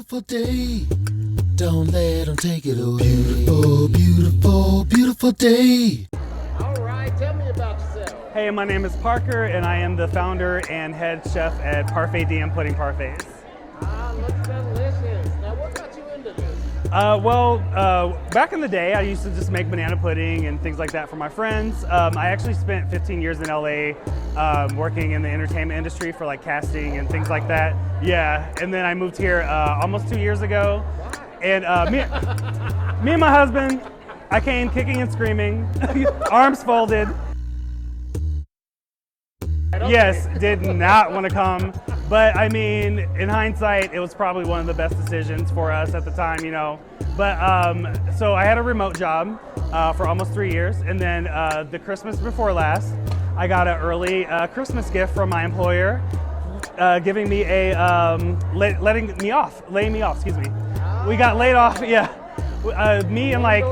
beautiful day. Don't let them take it away. Beautiful, beautiful, beautiful day. All right, tell me about yourself. Hey, my name is Parker, and I am the founder and head chef at Parfait DM Pudding Parfaits. Looks delicious. Now, what got you into this? Back in the day, I used to just make banana pudding and things like that for my friends. I actually spent 15 years in LA working in the entertainment industry for like casting and things like that. Yeah, and then I moved here almost 2 years ago. And me and my husband, I came kicking and screaming, arms folded. Yes, did not want to come. But I mean, in hindsight, it was probably one of the best decisions for us at the time, you know. But so I had a remote job for almost 3 years. And then the Christmas before last, I got an early Christmas gift from my employer, giving me a, laying me off, excuse me. We got laid off, yeah. Me and like,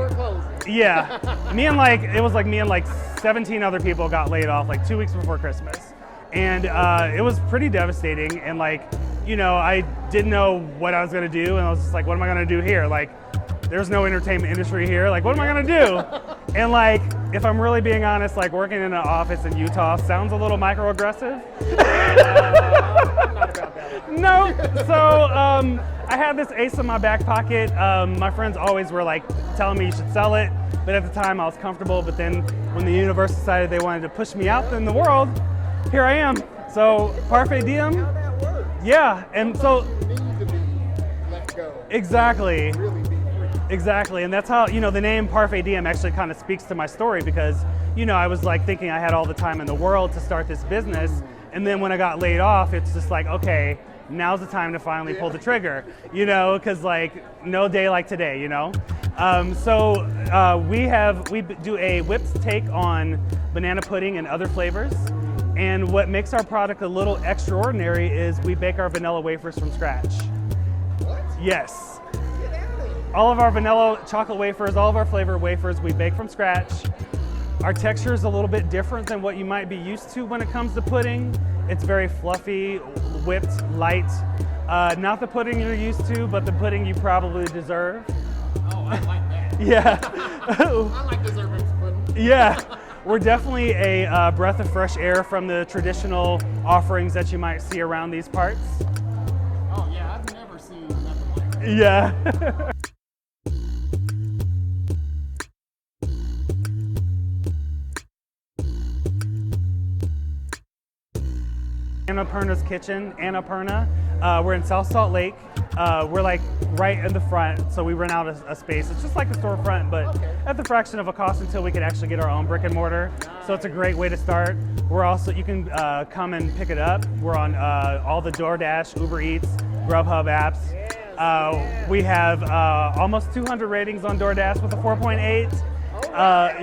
yeah, it was like me and like 17 other people got laid off like 2 weeks before Christmas. And it was pretty devastating. And like, you know, I didn't know what I was gonna do. And I was just like, what am I gonna do here? Like, there's no entertainment industry here. Like, what am I gonna do? And like, if I'm really being honest, like working in an office in Utah sounds a little microaggressive. No, so I had this ace in my back pocket. My friends always were like telling me you should sell it. But at the time I was comfortable. But then when the universe decided they wanted to push me out in the world, here I am. So Parfait DM. How that works. Yeah, and so You need to be let go. exactly. Really be free. Exactly, and that's how, you know, the name Parfait DM actually kind of speaks to my story because, you know, I was like thinking I had all the time in the world to start this business, and then when I got laid off, it's just like, okay, now's the time to finally pull the trigger, you know, because like no day like today, you know. We do a whipped take on banana pudding and other flavors. And what makes our product a little extraordinary is we bake our vanilla wafers from scratch. What? Yes. Get out of here. All of our vanilla chocolate wafers, all of our flavor wafers, we bake from scratch. Our texture is a little bit different than what you might be used to when it comes to pudding. It's very fluffy, whipped, light. Not the pudding you're used to, but the pudding you probably deserve. Oh, I like that. Yeah. I like deserving pudding. Yeah. We're definitely a breath of fresh air from the traditional offerings that you might see around these parts. Oh, yeah, I've never seen nothing like that. Yeah. Annapurna's Kitchen, Annapurna. We're in South Salt Lake. We're like right in the front, so we rent out a space. It's just like a storefront, but at the fraction of a cost until we can actually get our own brick and mortar. So it's a great way to start. We're also, you can come and pick it up. We're on all the DoorDash, Uber Eats, Grubhub apps. We have almost 200 ratings on DoorDash with a 4.8.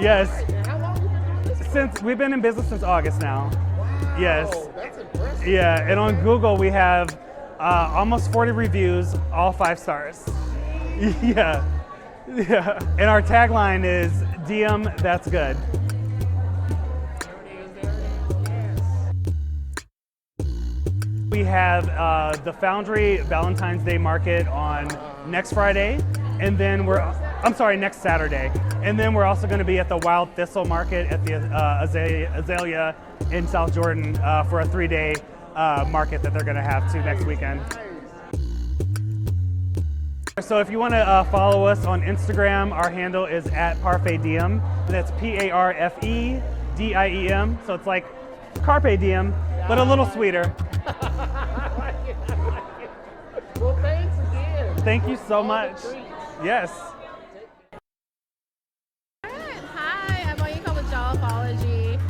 Yes. And how long have you been doing this? Since we've been in business since August now. Wow, Yes. that's impressive. Yeah, and on Google we have almost 40 reviews, all 5 stars. Yeah, yeah. And our tagline is DM, that's good. We have the Foundry Valentine's Day Market on next Friday, and then next Saturday. And then we're also going to be at the Wild Thistle Market at the Azalea in South Jordan for a 3-day market that they're going to have too next weekend. So if you want to follow us on Instagram, our handle is @ParfaitDiem, and that's PARFEDIEM. So it's like Carpe Diem, but a little sweeter. Well, thanks again. Thank you so All the much. treats. Yes. Hi, I'm Monica with Jolliphology.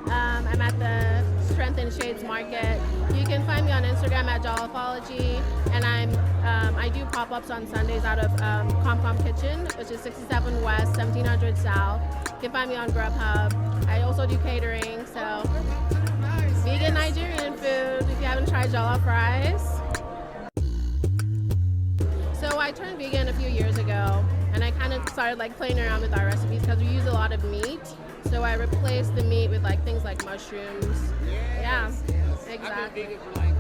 I'm at the Strength and Shades Market. You can find me on Instagram at Jolliphology, and I do pop-ups on Sundays out of ComCom Kitchen, which is 67 West, 1700 South. You can find me on Grubhub. I also do catering, so vegan Nigerian food. try jollof fries. So I turned vegan a few years ago, and I kind of started like playing around with our recipes because we use a lot of meat. So I replaced the meat with like things like mushrooms. Yeah, exactly. I've been vegan for like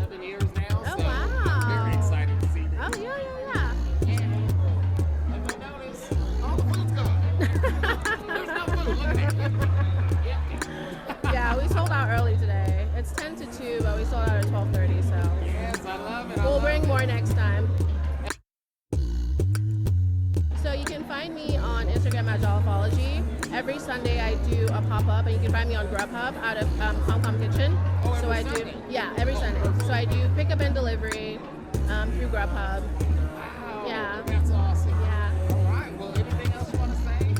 7 years now. Oh, so wow. I'm very excited to see Oh this. yeah. And I noticed all the food's gone. There's no food. Look at it. Yeah, we sold out early today. It's 10 to 2, but we sold out at 12:30. So Yes, I love it. I we'll love bring it. more next time. So you can find me on Instagram at Jollifology. Every Sunday I do a pop-up, and you can find me on Grubhub out of ComCom Kitchen. Oh, So every I do, Sunday? yeah, every Sunday. So I do pickup and delivery through Grubhub. Wow, Yeah. that's awesome. Yeah. All right. Well, anything else you want to say? If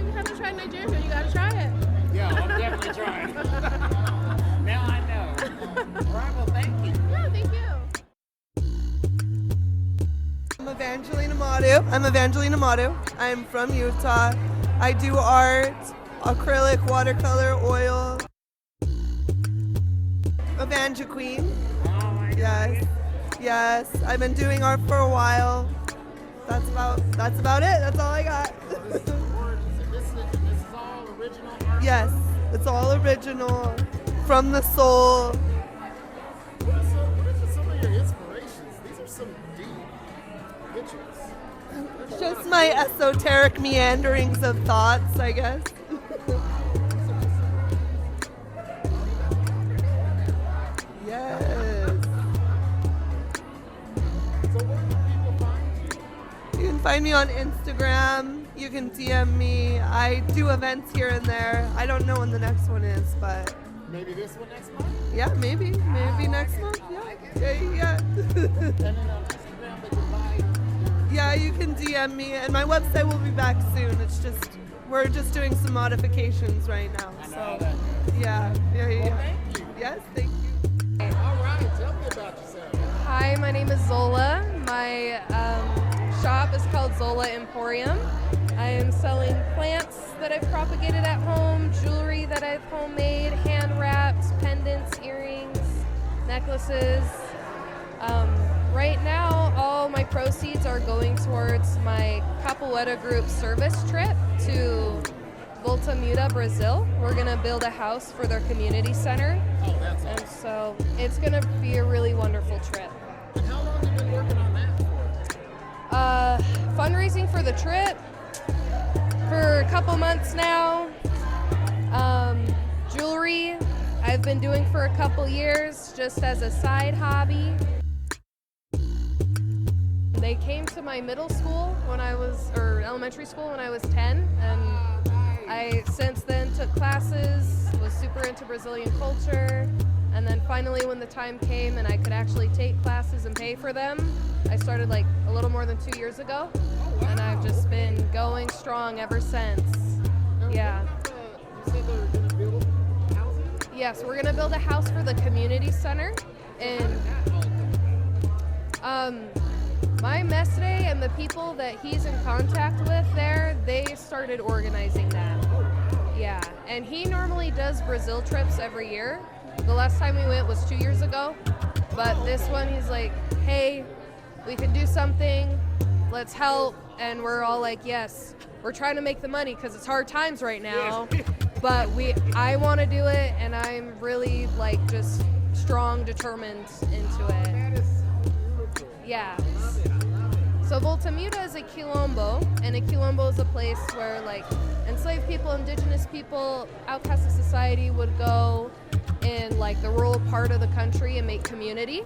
you haven't tried Nigerian food, you gotta try it. Yeah, I'm definitely trying. Now I know. All right. Well, thank you. Yeah, thank you. I'm Evangelina Madu. I'm from Utah. I do art, acrylic, watercolor, oil. Evangel Queen. Oh my God. Yes. Yes. I've been doing art for a while. That's about it. That's all I got. This is gorgeous. And this is all original art. Yes. It's all original. From the soul. What are some of your inspirations? These are some deep pictures. Just my esoteric meanderings of thoughts, I guess. Yes. So where can people find you? You can find me on Instagram. You can DM me. I do events here and there. I don't know when the next one is, but Maybe this one next month? yeah, maybe next month. Yeah. And then on Instagram they can buy Yeah, you can DM me, and my website will be back soon. It's just we're just doing some modifications right now. I know So that. yeah. Well, thank you. Yes, thank you. All right, tell me about yourself. Hi, my name is Zola. My shop is called Zola Emporium. I am selling plants that I've propagated at home, jewelry that I've homemade, hand wrapped, pendants, earrings, necklaces. Right now, all my proceeds are going towards my Capoeira Group service trip to Volta Muda, Brazil. We're going to build a house for their community center. Oh, that's And awesome. so it's going to be a really wonderful trip. And how long have you been working on that for? Fundraising for the trip for a couple months now. Jewelry I've been doing for a couple years just as a side hobby. They came to my middle school or elementary school when I was 10, and I since then took classes, was super into Brazilian culture, and then finally when the time came and I could actually take classes and pay for them, I started like a little more than 2 years ago, and I've just been going strong ever since. Yeah. You said they were going to build houses? Yes, we're gonna build a house for the community center, and my mestre and the people that he's in contact with there, they started organizing that. Yeah, and he normally does Brazil trips every year. The last time we went was 2 years ago, but this one he's like, hey, we can do something, let's help, and we're all like, yes, we're trying to make the money because it's hard times right now, but I want to do it, and I'm really like just strong, determined into it. That is beautiful. Yeah. I love it. I love it. So Volta Muda is a quilombo, and a quilombo is a place where like enslaved people, indigenous people, outcasts of society would go in like the rural part of the country and make community,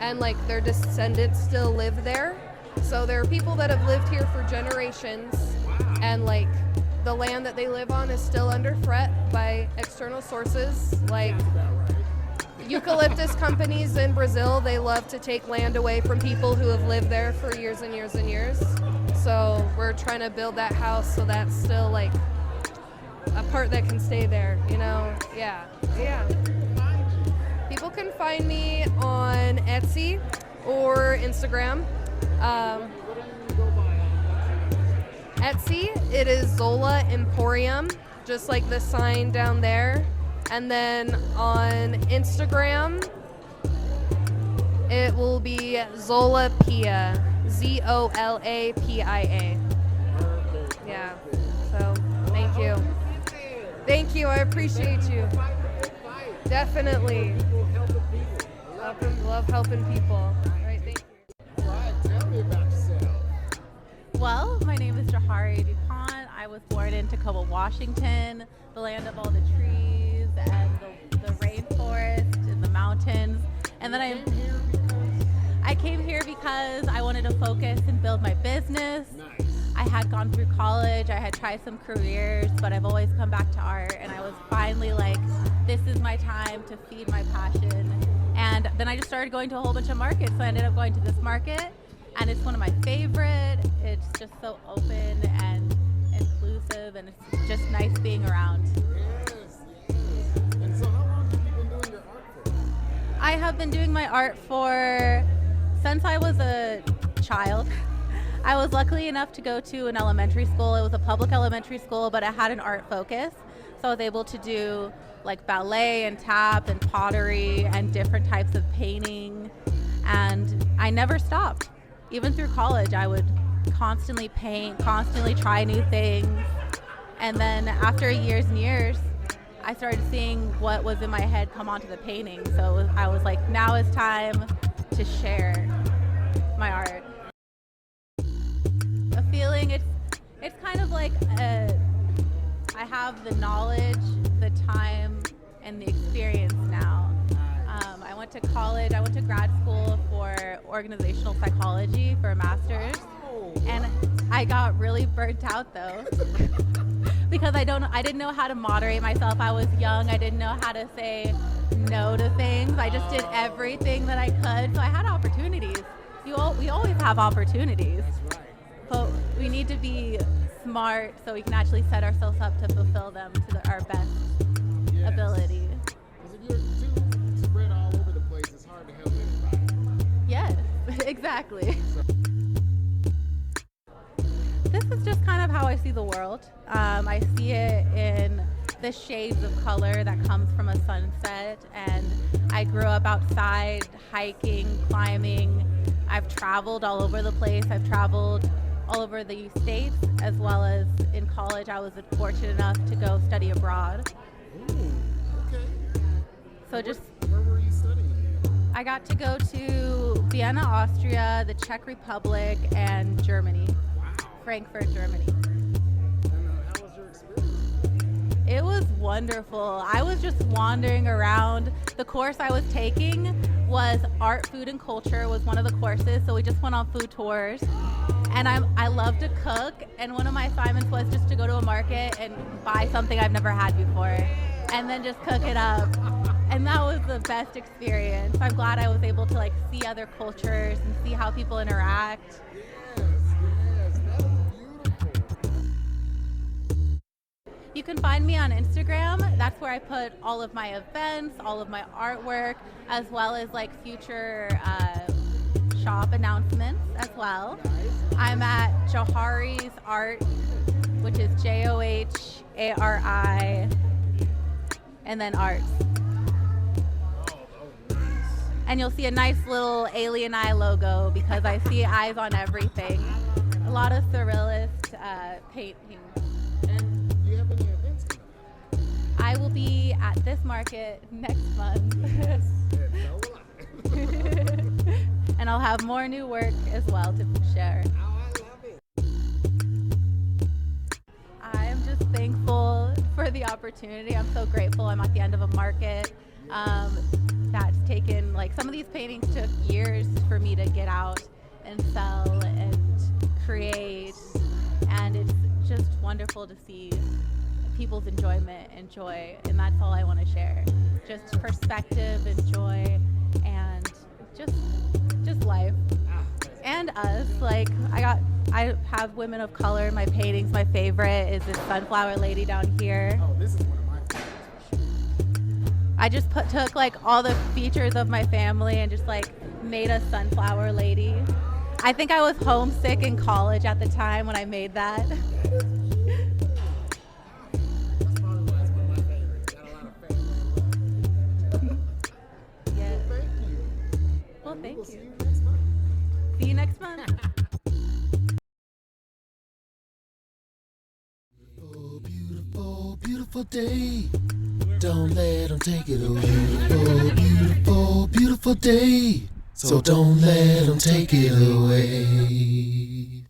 and like their descendants still live there. So there are people that have lived here for generations, and like the land that they live on is still under threat by external sources like eucalyptus companies in Brazil. They love to take land away from people who have lived there for years and years and years. So we're trying to build that house so that's still like a part that can stay there, you know? Yeah. People can find me on Etsy or Instagram. Etsy, it is Zola Emporium, just like the sign down there. And then on Instagram, it will be Zola Pia, Zolapia. Yeah. So thank you. Thank you. I appreciate you. Definitely. Love helping people. All right. Thank you. All right, tell me about yourself. Well, my name is Jahari DuPont. I was born in Tacoma, Washington, the land of all the trees and the rainforest and the mountains. And then I came here because I wanted to focus and build my business. Nice. I had gone through college, I had tried some careers, but I've always come back to art, and I was finally like, this is my time to feed my passion. And then I just started going to a whole bunch of markets, so I ended up going to this market, and it's one of my favorite. It's just so open and inclusive, and it's just nice being around. Yes. And so how long have you been doing your art for? I have been doing my art since I was a child. I was lucky enough to go to an elementary school. It was a public elementary school, but it had an art focus. So I was able to do like ballet and tap and pottery and different types of painting. And I never stopped. Even through college, I would constantly paint, constantly try new things. And then after years and years, I started seeing what was in my head come onto the painting. So I was like, now is time to share my art. A feeling, it's kind of like I have the knowledge, the time, and the experience now. I went to college, I went to grad school for organizational psychology for a master's, and I got really burnt out though because I didn't know how to moderate myself. I was young, I didn't know how to say no to things. I just did everything that I could, so I had opportunities. We always have opportunities. But we need to be smart so we can actually set ourselves up to fulfill them to our best ability. Because if you're too spread all over the place, it's hard to help anybody. Yes, exactly. This is just kind of how I see the world. I see it in the shades of color that comes from a sunset, and I grew up outside hiking, climbing. I've traveled all over the place. I've traveled all over the States, as well as in college I was fortunate enough to go study abroad. Ooh, okay. So just Where were you studying? I got to go to Vienna, Austria, the Czech Republic, and Germany. Wow. Frankfurt, Germany. And how was your experience? It was wonderful. I was just wandering around. The course I was taking was art, food, and culture was one of the courses, so we just went on food tours. And I love to cook, and one of my assignments was just to go to a market and buy something I've never had before, and then just cook it up. And that was the best experience. I'm glad I was able to like see other cultures and see how people interact. Yes, that is beautiful. You can find me on Instagram. That's where I put all of my events, all of my artwork, as well as like future shop announcements as well. I'm at Johari's Art, which is Johari, and then Arts. And you'll see a nice little alien eye logo because I see eyes on everything. A lot of surrealist painting. And do you have any events coming up? I will be at this market next month. And so will I. And I'll have more new work as well to share. Oh, I love it. I'm just thankful for the opportunity. I'm so grateful. I'm at the end of a market that's taken, like, some of these paintings took years for me to get out and sell and create. And it's just wonderful to see people's enjoyment and joy. And that's all I want to share. Just perspective and joy and just life. And us, like I have women of color in my paintings. My favorite is this sunflower lady down here. Oh, this is one of my favorites for sure. I just took like all the features of my family and just like made a sunflower lady. I think I was homesick in college at the time when I made that. That's probably why it's one of my favorites. Got a lot of family we'll see you next month. See you next month. Oh, beautiful, beautiful day. Don't let them take it away. Beautiful, beautiful, beautiful day. So don't let them take it away.